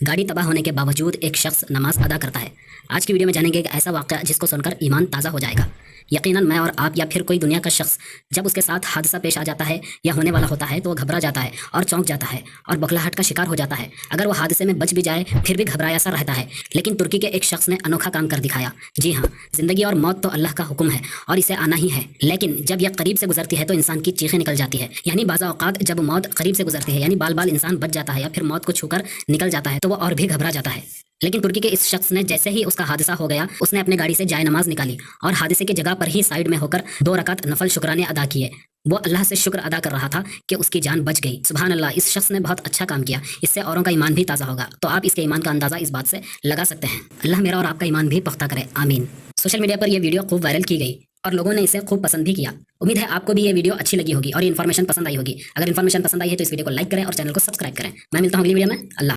गाड़ी तबाह होने के बावजूद एक शख्स नमाज अदा करता है। आज की वीडियो में जानेंगे एक ऐसा वाक़या जिसको सुनकर ईमान ताज़ा हो जाएगा। यकीनन मैं और आप या फिर कोई दुनिया का शख्स जब उसके साथ हादसा पेश आ जाता है या होने वाला होता है तो वो घबरा जाता है और चौंक जाता है और बौखलाहट का शिकार हो जाता है। अगर वो हादसे में बच भी जाए फिर भी घबराया सा रहता है। लेकिन तुर्की के एक शख्स ने अनोखा काम कर दिखाया। जी हाँ, जिंदगी और मौत तो अल्लाह का हुक्म है और इसे आना ही है, लेकिन जब यह करीब से गुजरती है तो इंसान की चीखें निकल जाती है। यानी बाज़ औक़ात जब मौत करीब से गुजरती है, यानी बाल बाल इंसान बच जाता है या फिर मौत को छूकर निकल जाता है, तो वो और भी घबरा जाता है। लेकिन तुर्की के इस शख्स ने जैसे ही उसका हादसा हो गया, उसने अपनी गाड़ी से जाए नमाज निकाली और हादसे की जगह पर ही साइड में होकर 2 रकात नफल शुक्राने अदा किए। वो अल्लाह से शुक्र अदा कर रहा था कि उसकी जान बच गई। सुभान अल्लाह, इस शख्स ने बहुत अच्छा काम किया। इससे औरों का ईमान भी ताज़ा होगा। तो आप इसके ईमान का अंदाज़ा इस बात से लगा सकते हैं। अल्लाह मेरा और आपका ईमान भी पुख्ता करे, आमीन। सोशल मीडिया पर यह वीडियो खूब वायरल की गई और लोगों ने इसे खूब पसंद भी किया। उम्मीद है आपको भी ये वीडियो अच्छी लगी होगी और ये इन्फॉर्मेशन पसंद आई होगी। अगर इन्फॉर्मेशन पसंद आई है तो इस वीडियो को लाइक करें और चैनल को सब्सक्राइब करें। मैं मिलता हूँ अगली वीडियो में। अल्लाह।